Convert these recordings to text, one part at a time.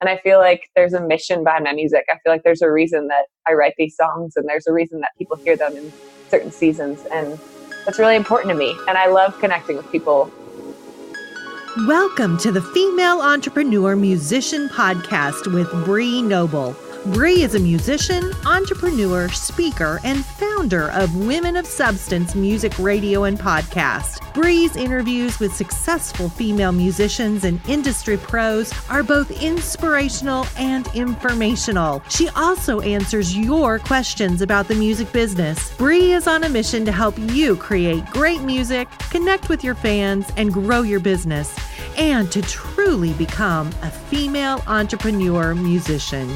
And I feel like there's a mission behind my music. I feel like there's a reason that I write these songs, and there's a reason that people hear them in certain seasons. And that's really important to me. And I love connecting with people. Welcome to the Female Entrepreneur Musician Podcast with Bree Noble. Bree is a musician, entrepreneur, speaker, and founder of Women of Substance music radio and podcast. Bree's interviews with successful female musicians and industry pros are both inspirational and informational. She also answers your questions about the music business. Bree is on a mission to help you create great music, connect with your fans, and grow your business, and to truly become a female entrepreneur musician.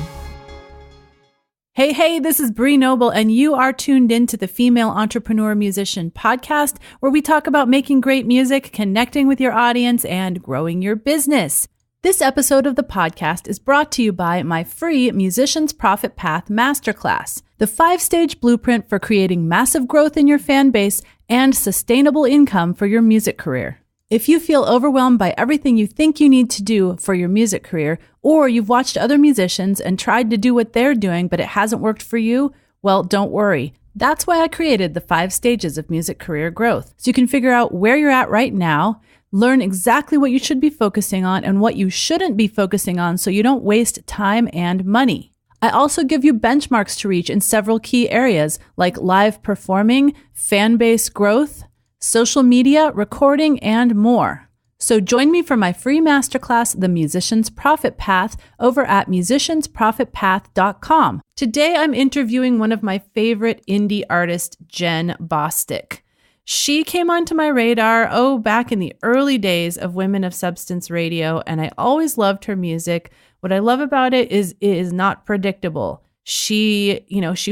Hey, this is Bree Noble, and you are tuned in to the Female Entrepreneur Musician Podcast, where we talk about making great music, connecting with your audience, and growing your business. This episode of the podcast is brought to you by my free Musician's Profit Path Masterclass, the 5-stage blueprint for creating massive growth in your fan base and sustainable income for your music career. If you feel overwhelmed by everything you think you need to do for your music career, or you've watched other musicians and tried to do what they're doing, but it hasn't worked for you, well, don't worry. That's why I created the 5 stages of music career growth. So you can figure out where you're at right now, learn exactly what you should be focusing on and what you shouldn't be focusing on so you don't waste time and money. I also give you benchmarks to reach in several key areas like live performing, fan base growth, social media, recording, and more. So join me for my free masterclass, The Musician's Profit Path, over at musiciansprofitpath.com. Today, I'm interviewing one of my favorite indie artists, Jenn Bostic. She came onto my radar, back in the early days of Women of Substance radio, and I always loved her music. What I love about it is not predictable. She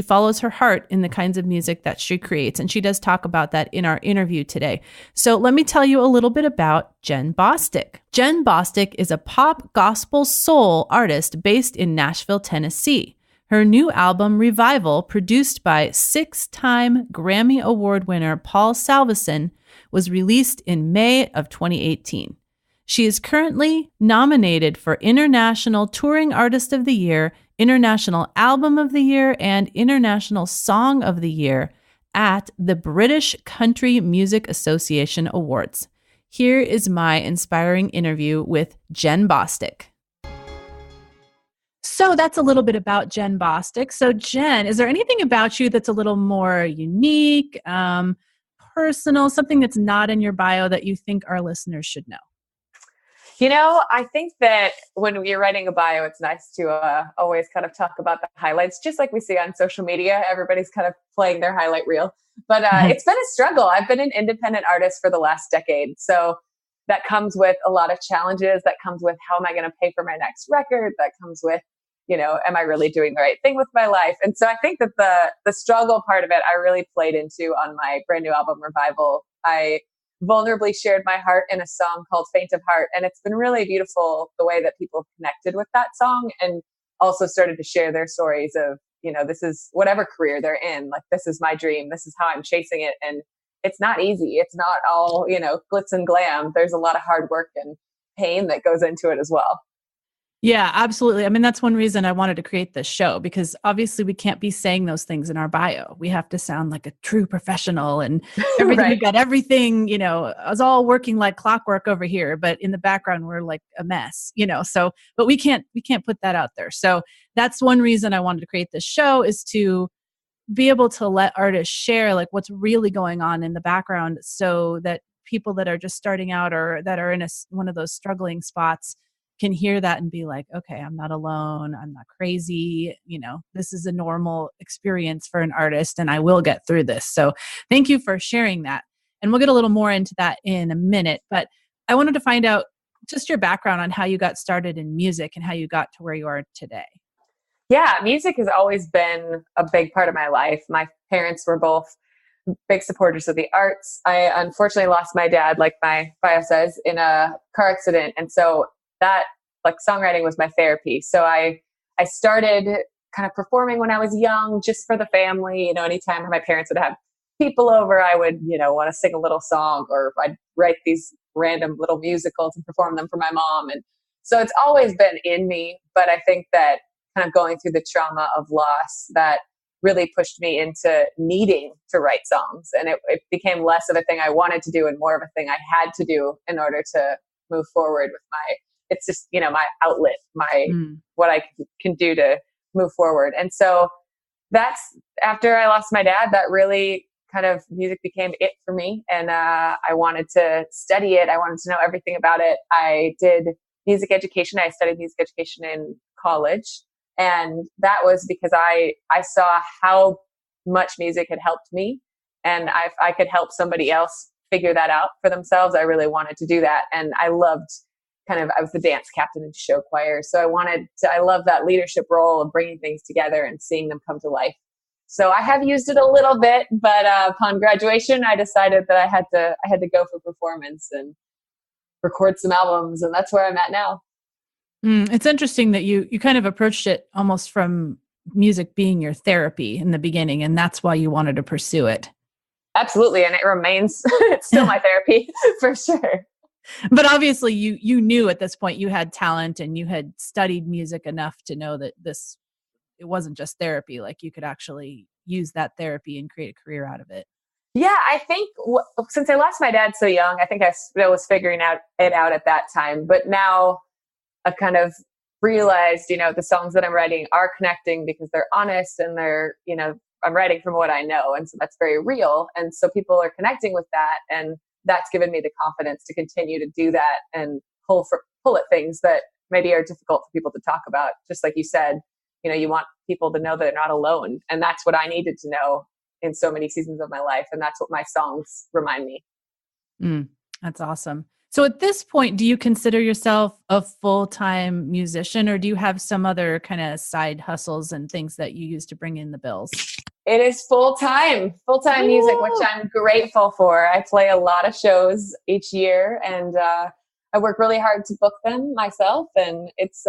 follows her heart in the kinds of music that she creates. And she does talk about that in our interview today. So let me tell you a little bit about Jenn Bostic. Jenn Bostic is a pop gospel soul artist based in Nashville, Tennessee. Her new album, Revival, produced by 6-time Grammy Award winner Paul Salveson, was released in May of 2018. She is currently nominated for International Touring Artist of the Year, International Album of the Year, and International Song of the Year at the British Country Music Association Awards. Here is my inspiring interview with Jenn Bostic. So that's a little bit about Jenn Bostic. So Jenn, is there anything about you that's a little more unique, personal, something that's not in your bio that you think our listeners should know? I think that when you're writing a bio, it's nice to always kind of talk about the highlights, just like we see on social media. Everybody's kind of playing their highlight reel. But it's been a struggle. I've been an independent artist for the last decade. So that comes with a lot of challenges. That comes with how am I going to pay for my next record? That comes with, am I really doing the right thing with my life? And so I think that the struggle part of it, I really played into on my brand new album, Revival. I vulnerably shared my heart in a song called Faint of Heart. And it's been really beautiful the way that people have connected with that song and also started to share their stories of, this is whatever career they're in, like, this is my dream. This is how I'm chasing it. And it's not easy. It's not all, glitz and glam. There's a lot of hard work and pain that goes into it as well. Yeah, absolutely. I mean, that's one reason I wanted to create this show, because obviously we can't be saying those things in our bio. We have to sound like a true professional and everything. Right. We've got everything, it's all working like clockwork over here, but in the background, we're like a mess, but we can't put that out there. So that's one reason I wanted to create this show, is to be able to let artists share like what's really going on in the background, so that people that are just starting out or that are in one of those struggling spots can hear that and be like, okay, I'm not alone. I'm not crazy. This is a normal experience for an artist and I will get through this. So thank you for sharing that. And we'll get a little more into that in a minute, but I wanted to find out just your background on how you got started in music and how you got to where you are today. Yeah, music has always been a big part of my life. My parents were both big supporters of the arts. I unfortunately lost my dad, like my bio says, in a car accident. And so that, like, songwriting was my therapy. So I started kind of performing when I was young, just for the family. Anytime my parents would have people over, I would, want to sing a little song, or I'd write these random little musicals and perform them for my mom. And So it's always been in me, but I think that kind of going through the trauma of loss, that really pushed me into needing to write songs. And it became less of a thing I wanted to do and more of a thing I had to do in order to move forward with it's just, my outlet, what I can do to move forward. And so that's after I lost my dad, that really kind of music became it for me. And I wanted to study it. I wanted to know everything about it. I did music education. I studied music education in college. And that was because I saw how much music had helped me. And if I could help somebody else figure that out for themselves, I really wanted to do that. And I loved I was the dance captain in show choir. So I love that leadership role of bringing things together and seeing them come to life. So I have used it a little bit, but upon graduation, I decided that I had to go for performance and record some albums. And that's where I'm at now. It's interesting that you kind of approached it almost from music being your therapy in the beginning, and that's why you wanted to pursue it. Absolutely. And it remains, it's still my therapy for sure. But obviously you knew at this point you had talent and you had studied music enough to know that it wasn't just therapy, like you could actually use that therapy and create a career out of it. Yeah, I think since I lost my dad so young, I think I was figuring it out at that time. But now I've kind of realized, the songs that I'm writing are connecting because they're honest and they're, I'm writing from what I know. And so that's very real. And so people are connecting with that. And that's given me the confidence to continue to do that and pull at things that maybe are difficult for people to talk about. Just like you said, you want people to know that they're not alone. And that's what I needed to know in so many seasons of my life. And that's what my songs remind me. That's awesome. So at this point, do you consider yourself a full-time musician, or do you have some other kind of side hustles and things that you use to bring in the bills? It is full-time music, which I'm grateful for. I play a lot of shows each year, and I work really hard to book them myself. And it's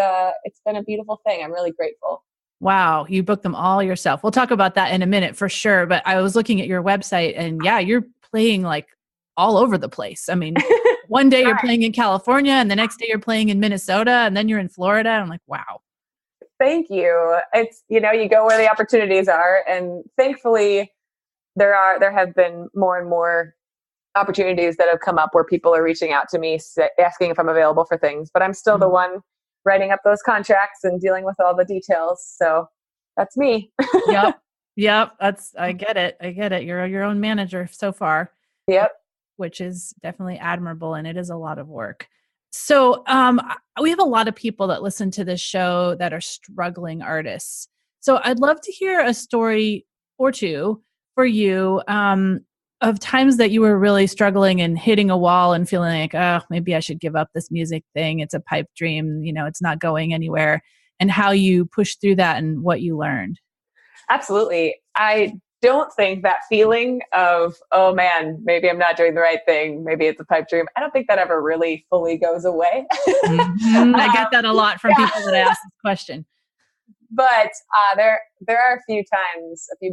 been a beautiful thing. I'm really grateful. Wow. You book them all yourself. We'll talk about that in a minute for sure. But I was looking at your website and yeah, you're playing like all over the place. I mean, one day you're playing in California and the next day you're playing in Minnesota and then you're in Florida. I'm like, wow. Thank you. It's, you go where the opportunities are. And thankfully there have been more and more opportunities that have come up where people are reaching out to me asking if I'm available for things, but I'm still the one writing up those contracts and dealing with all the details. So that's me. Yep. I get it. You're your own manager so far. Yep. Which is definitely admirable. And it is a lot of work. So we have a lot of people that listen to this show that are struggling artists. So I'd love to hear a story or two for you of times that you were really struggling and hitting a wall and feeling like, oh, maybe I should give up this music thing. It's a pipe dream. It's not going anywhere. And how you pushed through that and what you learned. Absolutely. I don't think that feeling of, oh man, maybe I'm not doing the right thing. Maybe it's a pipe dream. I don't think that ever really fully goes away. I get that a lot from people that ask this question. But there are a few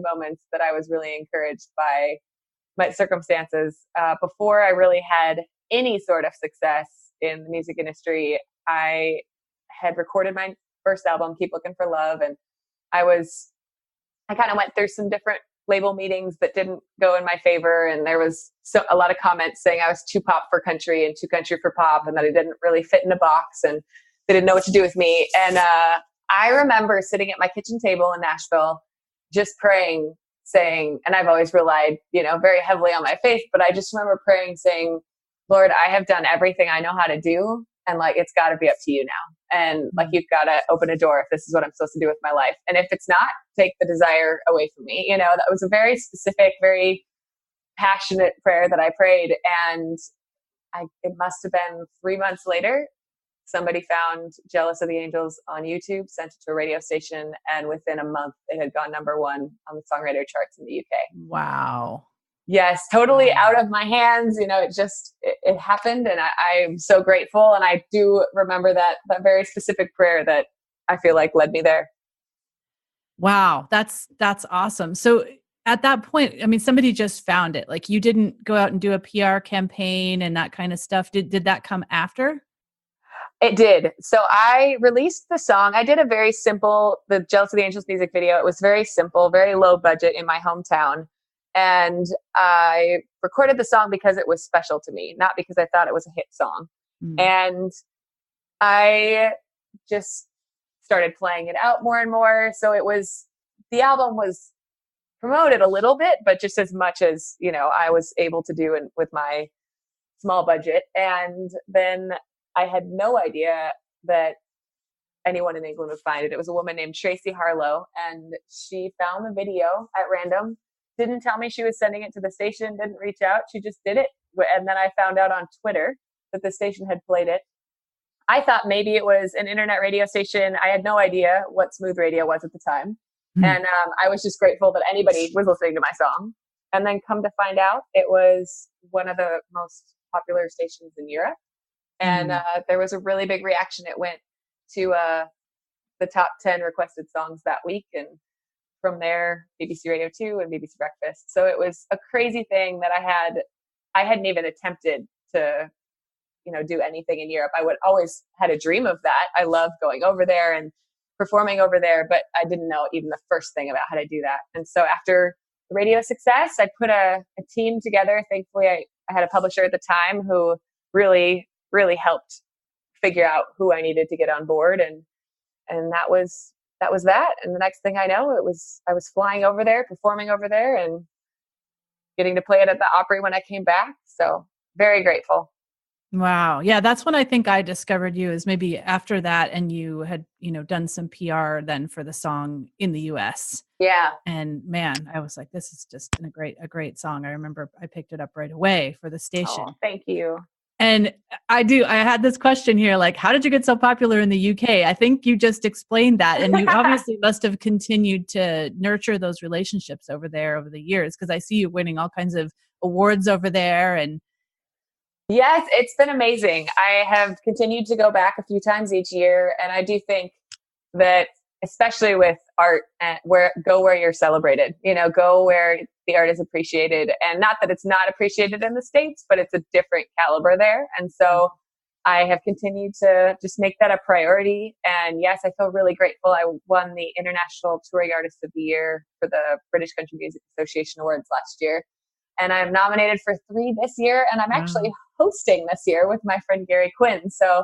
moments that I was really encouraged by my circumstances. Before I really had any sort of success in the music industry, I had recorded my first album, Keep Looking for Love. And I kind of went through some different label meetings that didn't go in my favor. And there was a lot of comments saying I was too pop for country and too country for pop and that I didn't really fit in a box and they didn't know what to do with me. And I remember sitting at my kitchen table in Nashville, just praying, saying, and I've always relied, very heavily on my faith, but I just remember praying, saying, Lord, I have done everything I know how to do. And it's got to be up to you now. And you've got to open a door if this is what I'm supposed to do with my life. And if it's not, take the desire away from me. That was a very specific, very passionate prayer that I prayed. And it must have been 3 months later, somebody found Jealous of the Angels on YouTube, sent it to a radio station. And within a month, it had gone number 1 on the songwriter charts in the UK. Wow. Yes, totally out of my hands. It happened and I'm so grateful. And I do remember that very specific prayer that I feel like led me there. Wow. That's awesome. So at that point, I mean, somebody just found it. You didn't go out and do a PR campaign and that kind of stuff. Did that come after? It did. So I released the song. I did a very simple, the Jealous of the Angels music video. It was very simple, very low budget in my hometown. And I recorded the song because it was special to me, not because I thought it was a hit song. And I just started playing it out more and more. So the album was promoted a little bit, but just as much as, I was able to do with my small budget. And then I had no idea that anyone in England would find it. It was a woman named Tracy Harlow, and she found the video at random, didn't tell me she was sending it to the station, didn't reach out. She just did it. And then I found out on Twitter that the station had played it. I thought maybe it was an internet radio station. I had no idea what smooth radio was at the time. And I was just grateful that anybody was listening to my song. And then come to find out, it was one of the most popular stations in Europe. And there was a really big reaction. It went to the top 10 requested songs that week. And from there, BBC Radio 2 and BBC Breakfast. So it was a crazy thing that I hadn't even attempted to, do anything in Europe. I would always had a dream of that. I loved going over there and performing over there, but I didn't know even the first thing about how to do that. And so after the radio success, I put a team together. Thankfully, I had a publisher at the time who really, really helped figure out who I needed to get on board. And that was that. And the next thing I know, I was flying over there, performing over there, and getting to play it at the Opry when I came back. So very grateful. Wow. Yeah. That's when I think I discovered you, is maybe after that. And you had, done some PR then for the song in the US. Yeah. And man, I was like, this is just a great song. I remember I picked it up right away for the station. Oh, thank you. And I had this question here, like, how did you get so popular in the UK? I think you just explained that. And you obviously must have continued to nurture those relationships over there over the years, because I see you winning all kinds of awards over there. And yes, it's been amazing. I have continued to go back a few times each year. And I do think that, especially with art, go where you're celebrated, go where the art is appreciated. And not that it's not appreciated in the States, but it's a different caliber there. And so I have continued to just make that a priority. And yes, I feel really grateful. I won the International Touring Artist of the Year for the British Country Music Association Awards last year. And I'm nominated for 3 this year. And I'm actually hosting this year with my friend Gary Quinn. So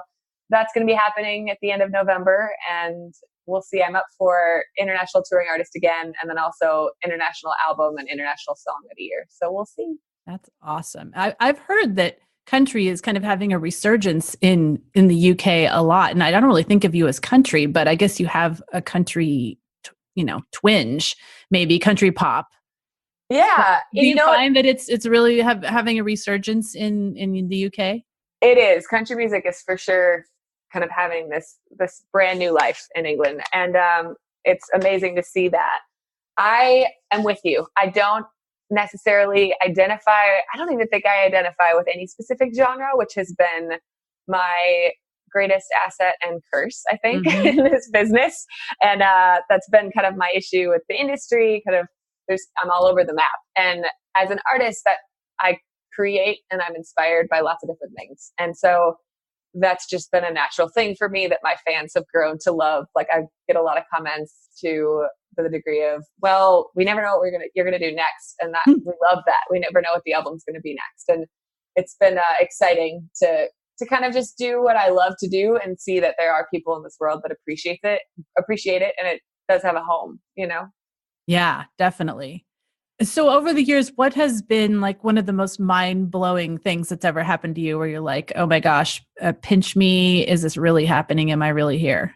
that's going to be happening at the end of November. And we'll see. I'm up for International Touring Artist again, and then also International Album and International Song of the Year. So we'll see. That's awesome. I've heard that country is kind of having a resurgence in the UK a lot. And I don't really think of you as country, but I guess you have a country, twinge, maybe country pop. Yeah. Do you find that it's really having a resurgence in the UK? It is. Country music is for sure kind of having this brand new life in England. And it's amazing to see that. I am with you. I don't necessarily I don't even think I identify with any specific genre, which has been my greatest asset and curse, I think, in this business. And that's been kind of my issue with the industry. I'm all over the map. And as an artist, that I create and I'm inspired by lots of different things. And so that's just been a natural thing for me that my fans have grown to love. Like, I get a lot of comments to the degree of, well, we never know what you're gonna do next. And that we love that. We never know what the album's gonna be next. And it's been exciting to kind of just do what I love to do and see that there are people in this world that appreciate it, and it does have a home, Yeah, definitely. So over the years, what has been like one of the most mind-blowing things that's ever happened to you where you're like, oh my gosh, pinch me. Is this really happening? Am I really here?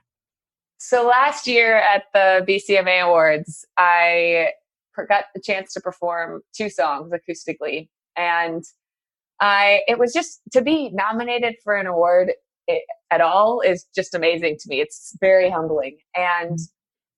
So last year at the BCMA Awards, I got the chance to perform 2 songs acoustically. And it was just to be nominated for an award at all is just amazing to me. It's very humbling. And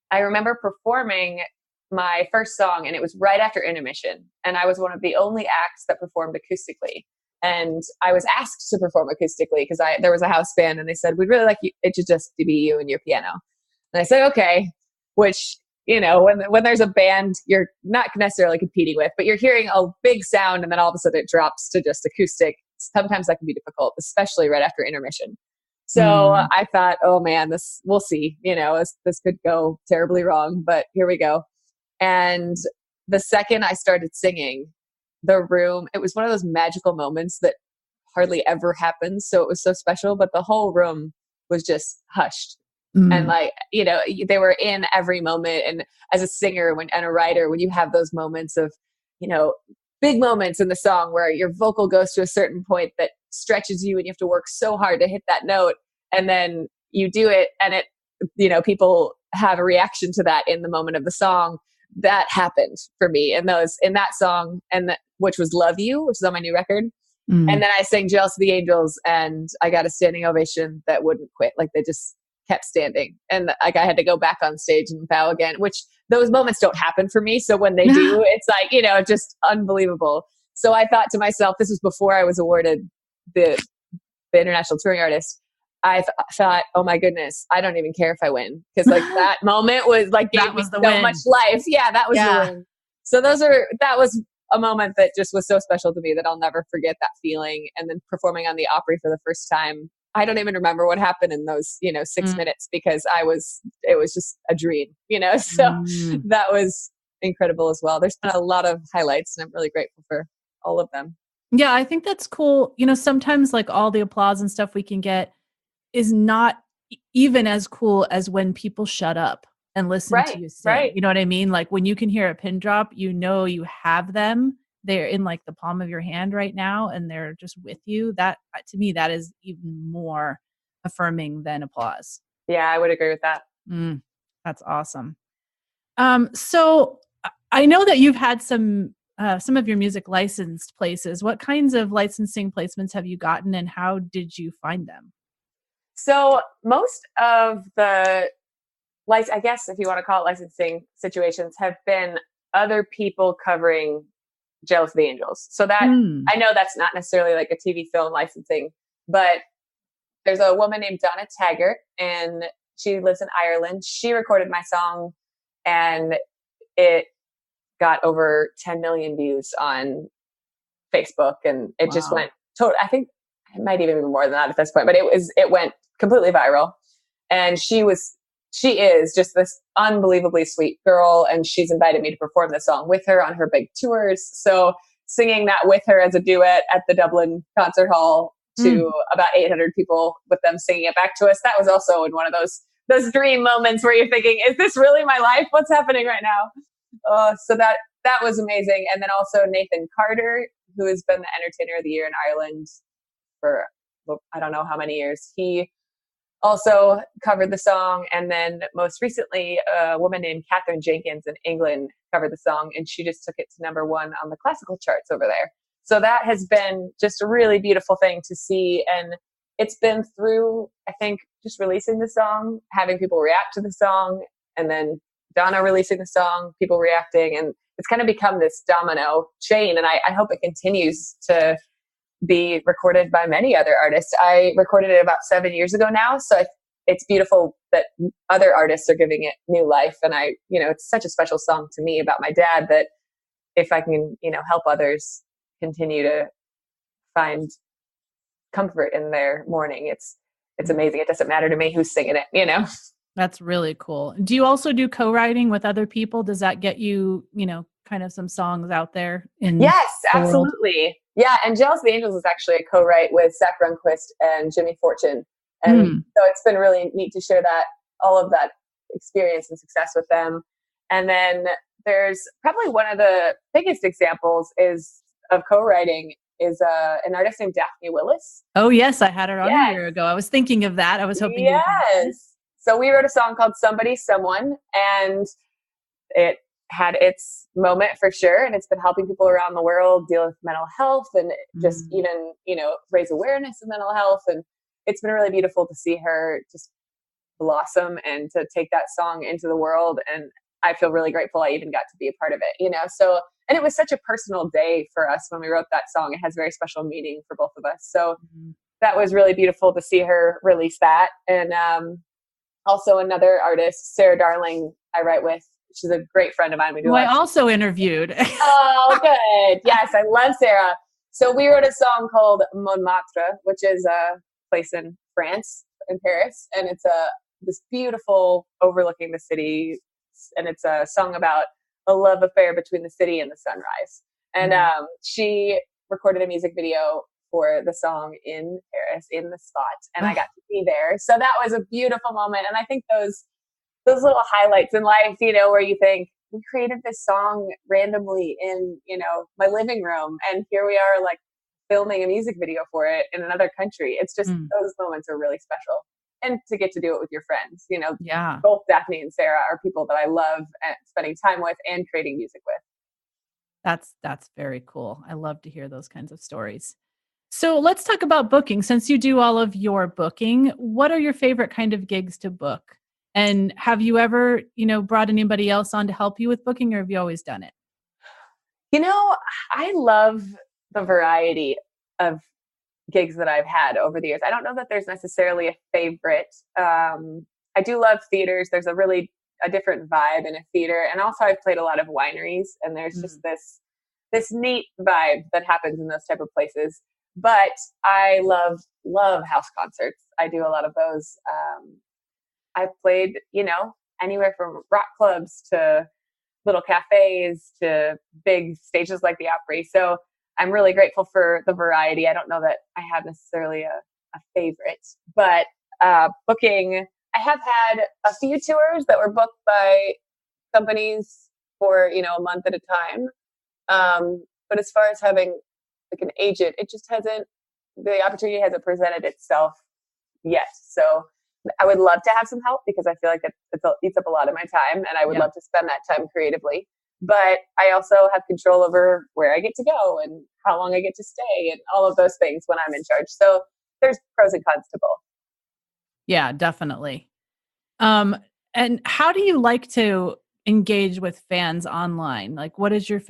I remember performing my first song, and it was right after intermission. And I was one of the only acts that performed acoustically. And I was asked to perform acoustically because there was a house band, and they said, we'd really like it to just be you and your piano. And I said, okay, which, when there's a band you're not necessarily competing with, but you're hearing a big sound and then all of a sudden it drops to just acoustic. Sometimes that can be difficult, especially right after intermission. So I thought, oh man, we'll see, this could go terribly wrong, but here we go. And the second I started singing, it was one of those magical moments that hardly ever happens. So it was so special, but the whole room was just hushed. And they were in every moment. And as a singer and a writer, when you have those moments of, big moments in the song where your vocal goes to a certain point that stretches you and you have to work so hard to hit that note, and then you do it and people have a reaction to that in the moment of the song. That happened for me in that song, which was Love You, which is on my new record. And then I sang Jealous of the Angels, and I got a standing ovation that wouldn't quit. Like, they just kept standing. And like, I had to go back on stage and bow again, which those moments don't happen for me. So when they do, it's like, just unbelievable. So I thought to myself, this was before I was awarded the International Touring Artist. I thought, oh my goodness, I don't even care if I win. Because like that moment was like, gave me so much life. Yeah, that was the win. So that was a moment that just was so special to me that I'll never forget that feeling. And then performing on the Opry for the first time, I don't even remember what happened in those, 6 minutes, because it was just a dream, so that was incredible as well. There's been a lot of highlights, and I'm really grateful for all of them. Yeah, I think that's cool. Sometimes like all the applause and stuff we can get is not even as cool as when people shut up and listen to you sing. Right. You know what I mean? Like when you can hear a pin drop, you have them. They're in like the palm of your hand right now, and they're just with you. That, to me, that is even more affirming than applause. Yeah, I would agree with that. That's awesome. So I know that you've had some of your music licensed places. What kinds of licensing placements have you gotten, and how did you find them? So most of the, I guess if you want to call it licensing situations, have been other people covering Jealous of the Angels. So that, I know that's not necessarily like a TV film licensing, but there's a woman named Donna Taggart, and she lives in Ireland. She recorded my song, and it got over 10 million views on Facebook, and it just went I think it might even be more than that at this point, but it went completely viral. And she is just this unbelievably sweet girl, and she's invited me to perform the song with her on her big tours. So singing that with her as a duet at the Dublin Concert Hall to about 800 people, with them singing it back to us, that was also in one of those dream moments where you're thinking, is this really my life? What's happening right now? So that was amazing. And then also Nathan Carter, who has been the Entertainer of the Year in Ireland for I don't know how many years. He also covered the song. And then most recently, a woman named Catherine Jenkins in England covered the song, and she just took it to number 1 on the classical charts over there. So that has been just a really beautiful thing to see. And it's been through, I think, just releasing the song, having people react to the song, and then Donna releasing the song, people reacting, and it's kind of become this domino chain. And I hope it continues to be recorded by many other artists. I recorded it about 7 years ago now. So it's beautiful that other artists are giving it new life. And it's such a special song to me about my dad, that if I can, help others continue to find comfort in their mourning, it's amazing. It doesn't matter to me who's singing it, That's really cool. Do you also do co-writing with other people? Does that get you, kind of some songs out there in Yes, the world? absolutely. Yeah, and Jealous of the Angels is actually a co-write with Zach Runquist and Jimmy Fortune. And so it's been really neat to share all of that experience and success with them. And then there's probably one of the biggest examples of co-writing is an artist named Daphne Willis. Oh, yes. I had her on a year ago. I was thinking of that. I was hoping. Yes. So we wrote a song called Somebody, Someone, and it had its moment for sure. And it's been helping people around the world deal with mental health, and just even, raise awareness of mental health. And it's been really beautiful to see her just blossom and to take that song into the world. And I feel really grateful I even got to be a part of it, So, and it was such a personal day for us when we wrote that song. It has very special meaning for both of us. So that was really beautiful to see her release that. And also another artist, Sarah Darling, I write with. She's a great friend of mine. Who I also interviewed. Oh, good. Yes, I love Sarah. So we wrote a song called Montmartre, which is a place in France, in Paris, and it's this beautiful overlooking the city, and it's a song about a love affair between the city and the sunrise. And she recorded a music video for the song in Paris in the spot, and I got to be there. So that was a beautiful moment. And I think those little highlights in life, where you think, we created this song randomly in, my living room, and here we are like filming a music video for it in another country. It's just those moments are really special. And to get to do it with your friends, Yeah. both Daphne and Sarah are people that I love spending time with and creating music with. That's very cool. I love to hear those kinds of stories. So let's talk about booking. Since you do all of your booking, what are your favorite kind of gigs to book? And have you ever, brought anybody else on to help you with booking, or have you always done it? I love the variety of gigs that I've had over the years. I don't know that there's necessarily a favorite. I do love theaters. There's a different vibe in a theater. And also I've played a lot of wineries, and there's just this neat vibe that happens in those type of places. But I love house concerts. I do a lot of those. I've played, anywhere from rock clubs to little cafes to big stages like the Opry. So I'm really grateful for the variety. I don't know that I have necessarily a favorite, but booking, I have had a few tours that were booked by companies for, a month at a time. But as far as having like an agent, the opportunity hasn't presented itself yet. So I would love to have some help, because I feel like it eats up a lot of my time, and I would love to spend that time creatively. But I also have control over where I get to go and how long I get to stay and all of those things when I'm in charge. So there's pros and cons to both. Yeah, definitely. And how do you like to engage with fans online? Like, what is your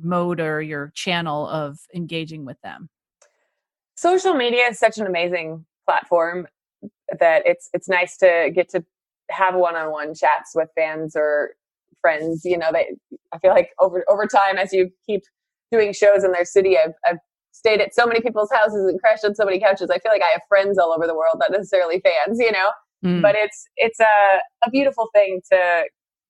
mode or your channel of engaging with them? Social media is such an amazing platform that it's nice to get to have one-on-one chats with fans or friends. I feel like over time, as you keep doing shows in their city, I've stayed at so many people's houses and crashed on so many couches. I feel like I have friends all over the world, not necessarily fans, but it's a beautiful thing to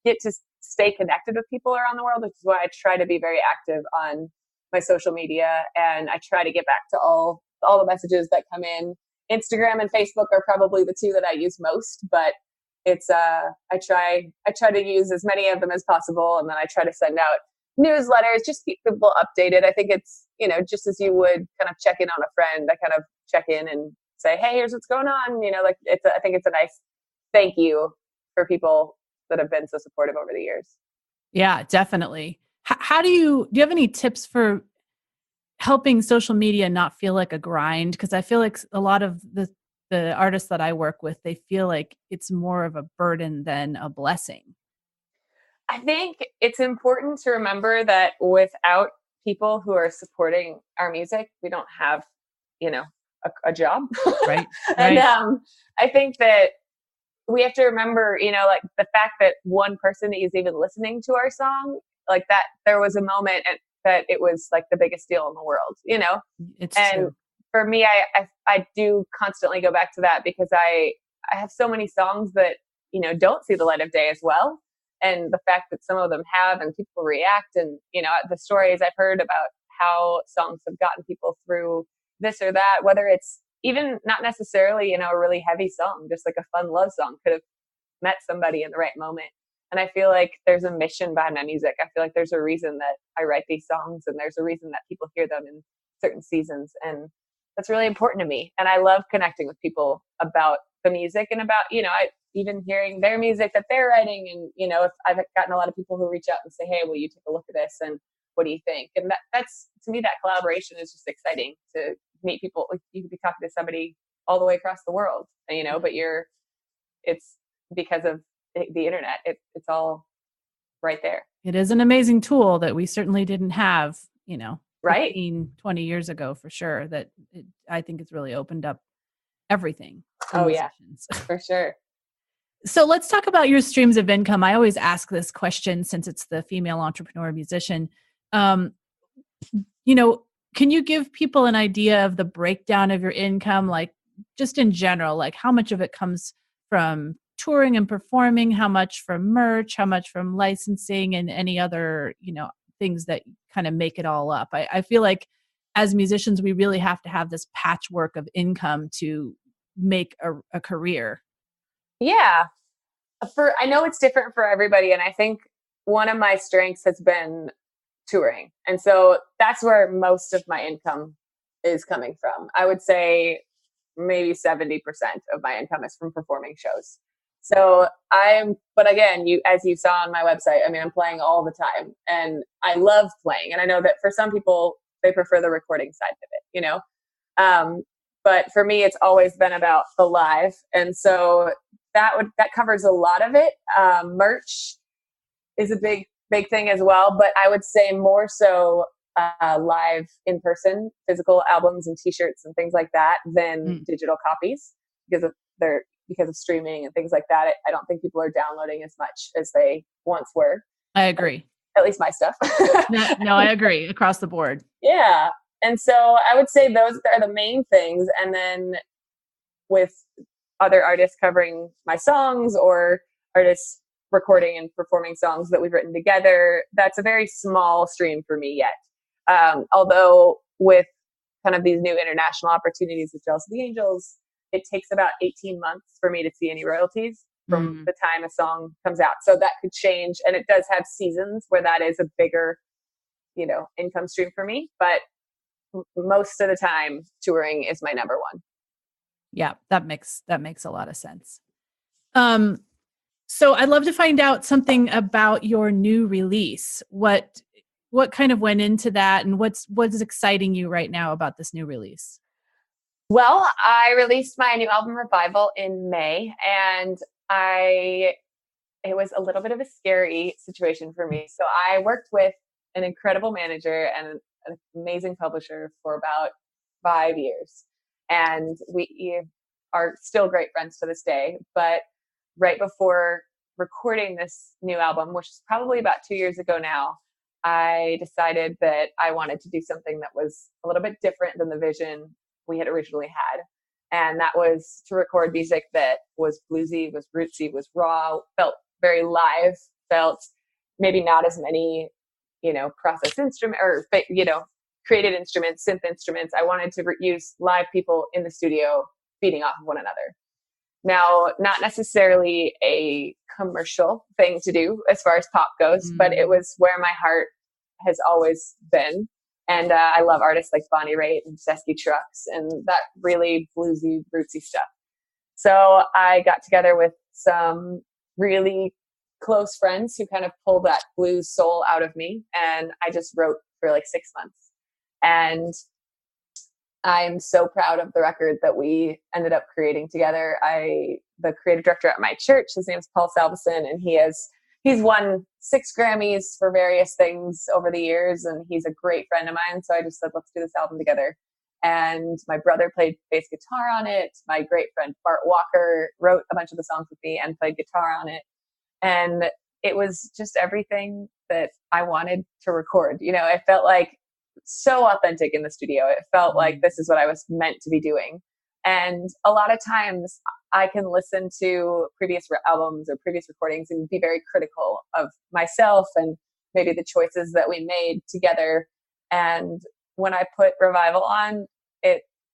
get to stay connected with people around the world, which is why I try to be very active on my social media, and I try to get back to all the messages that come in. Instagram and Facebook are probably the two that I use most, but it's I try to use as many of them as possible, and then I try to send out newsletters, just keep people updated. I think it's, just as you would kind of check in on a friend, I kind of check in and say, hey, here's what's going on. I think it's a nice thank you for people that have been so supportive over the years. Yeah, definitely. How do you have any tips for helping social media not feel like a grind? Because I feel like a lot of the artists that I work with, they feel like it's more of a burden than a blessing. I think it's important to remember that without people who are supporting our music, we don't have, a job. Right. And I think that we have to remember, like the fact that one person is even listening to our song, like that, there was a moment that it was like the biggest deal in the world, It's and true. For me, I do constantly go back to that, because I have so many songs that, don't see the light of day as well. And the fact that some of them have, and people react, and, the stories I've heard about how songs have gotten people through this or that, whether it's even not necessarily, a really heavy song, just like a fun love song could have met somebody in the right moment. And I feel like there's a mission behind my music. I feel like there's a reason that I write these songs, and there's a reason that people hear them in certain seasons. And that's really important to me. And I love connecting with people about the music and about, even hearing their music that they're writing. And, if I've gotten a lot of people who reach out and say, hey, will you take a look at this? And what do you think? And that's, to me, that collaboration is just exciting to meet people. Like, you could be talking to somebody all the way across the world, but it's because of the internet. It's all right there. It is an amazing tool that we certainly didn't have, right 15, 20 years ago, for sure. I think it's really opened up everything. Oh yeah, for sure. So let's talk about your streams of income. I always ask this question since it's the female entrepreneur musician. Can you give people an idea of the breakdown of your income? Like, just in general, like how much of it comes from touring and performing, how much from merch, how much from licensing and any other, things that kind of make it all up. I feel like as musicians, we really have to have this patchwork of income to make a career. Yeah. I know it's different for everybody. And I think one of my strengths has been touring. And so that's where most of my income is coming from. I would say maybe 70% of my income is from performing shows. So but again, as you saw on my website, I mean, I'm playing all the time and I love playing. And I know that for some people, they prefer the recording side of it, but for me, it's always been about the live. And so that covers a lot of it. Merch is a big thing as well, but I would say more so live in person, physical albums and t-shirts and things like that than digital copies because of streaming and things like that. I don't think people are downloading as much as they once were. I agree. At least my stuff. No, I agree across the board. Yeah. And so I would say those are the main things. And then with other artists covering my songs or artists recording and performing songs that we've written together, that's a very small stream for me yet. Although with kind of these new international opportunities with Jealous of the Angels, it takes about 18 months for me to see any royalties from the time a song comes out. So that could change. And it does have seasons where that is a bigger, income stream for me. But most of the time, touring is my number one. Yeah, that makes a lot of sense. So I'd love to find out something about your new release. What kind of went into that, and what's exciting you right now about this new release? Well, I released my new album Revival in May, and it was a little bit of a scary situation for me. So I worked with an incredible manager and an amazing publisher for about 5 years. And we are still great friends to this day. But right before recording this new album, which is probably about 2 years ago now, I decided that I wanted to do something that was a little bit different than the vision we had originally had. And that was to record music that was bluesy, was rootsy, was raw, felt very live, felt maybe not as many, processed instrument or, created instruments, synth instruments. I wanted to use live people in the studio feeding off of one another. Now, not necessarily a commercial thing to do as far as pop goes, but it was where my heart has always been. And I love artists like Bonnie Raitt and Sesky Trucks and that really bluesy, rootsy stuff. So I got together with some really close friends who kind of pulled that blues soul out of me. And I just wrote for like 6 months. And I'm so proud of the record that we ended up creating together. The creative director at my church, his name is Paul Salveson, and he's won 6 Grammys for various things over the years, and he's a great friend of mine. So I just said, let's do this album together. And my brother played bass guitar on it. My great friend Bart Walker wrote a bunch of the songs with me and played guitar on it. And it was just everything that I wanted to record. It felt like so authentic in the studio. It felt like this is what I was meant to be doing. And a lot of times I can listen to previous albums or previous recordings and be very critical of myself and maybe the choices that we made together. And when I put Revival on,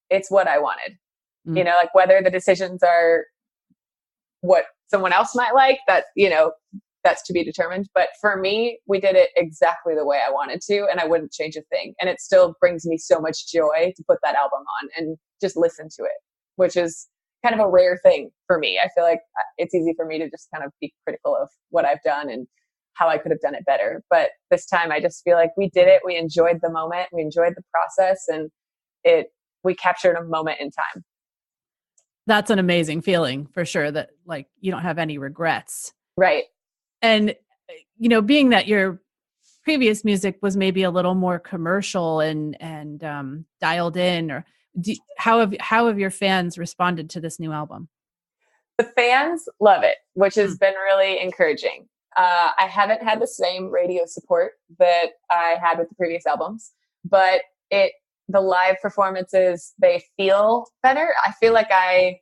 it's what I wanted. Like whether the decisions are what someone else might like, that, that's to be determined. But for me, we did it exactly the way I wanted to, and I wouldn't change a thing. And it still brings me so much joy to put that album on and just listen to it, which is kind of a rare thing for me. I feel like it's easy for me to just kind of be critical of what I've done and how I could have done it better. But this time I just feel like we did it. We enjoyed the moment. We enjoyed the process, and we captured a moment in time. That's an amazing feeling for sure, that like you don't have any regrets. Right. And, being that your previous music was maybe a little more commercial and dialed in, or how have your fans responded to this new album? The fans love it, which has been really encouraging. I haven't had the same radio support that I had with the previous albums, but the live performances, they feel better. I feel like I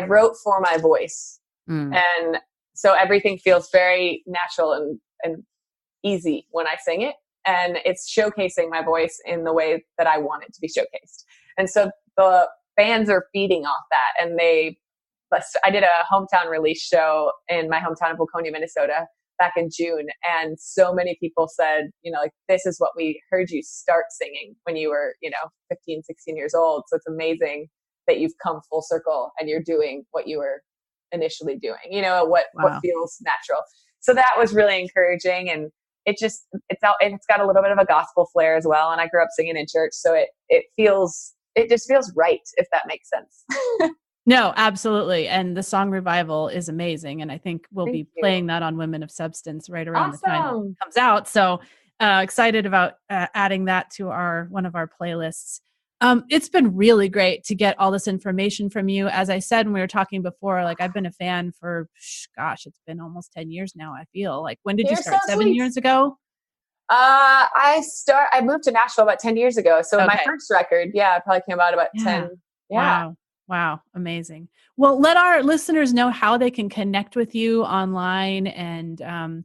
wrote for my voice. And so everything feels very natural and easy when I sing it. And it's showcasing my voice in the way that I want it to be showcased. And so the fans are feeding off that. And I did a hometown release show in my hometown of Waconia, Minnesota back in June. And so many people said, like, this is what we heard you start singing when you were, 15, 16 years old. So it's amazing that you've come full circle and you're doing what you were initially doing, what feels natural. So that was really encouraging. And it's got a little bit of a gospel flair as well. And I grew up singing in church. So it just feels right, if that makes sense. No, absolutely. And the song Revival is amazing. And I think we'll be playing that on Women of Substance right around the time it comes out. So excited about adding that to one of our playlists. It's been really great to get all this information from you. As I said, when we were talking before, like, I've been a fan for, it's been almost 10 years now, I feel. Like, when did you start? So 7 years ago? I moved to Nashville about 10 years ago. So my first record, probably came out about 10. Yeah. Wow. Amazing. Well, let our listeners know how they can connect with you online and,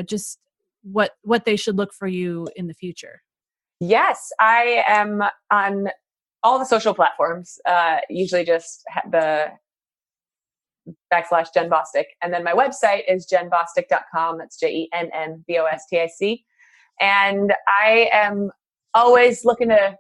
just what they should look for you in the future. Yes, I am on all the social platforms, usually just the /Jenn Bostic. And then my website is jennbostic.com. That's JENNBOSTIC. And I am always looking to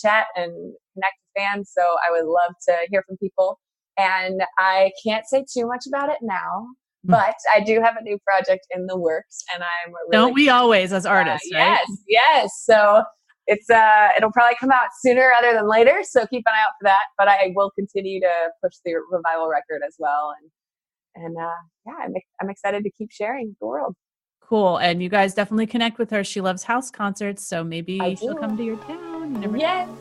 chat and connect with fans. So I would love to hear from people. And I can't say too much about it now, but I do have a new project in the works, and I'm really don't we always as artists, right? Yes. So it'll probably come out sooner rather than later. So keep an eye out for that. But I will continue to push the Revival record as well. And I'm excited to keep sharing the world. Cool. And you guys definitely connect with her. She loves house concerts, so maybe she'll come to your town. You never know.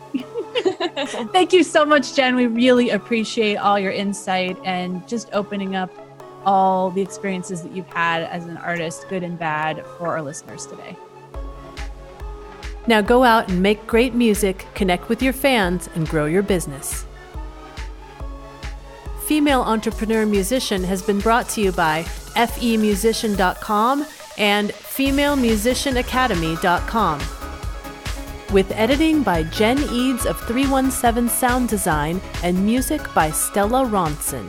Thank you so much, Jenn. We really appreciate all your insight and just opening up all the experiences that you've had as an artist, good and bad, for our listeners today. Now go out and make great music, connect with your fans, and grow your business. Female Entrepreneur Musician has been brought to you by FEMusician.com and FemaleMusicianAcademy.com. With editing by Jen Eads of 317 Sound Design and music by Stella Ronson.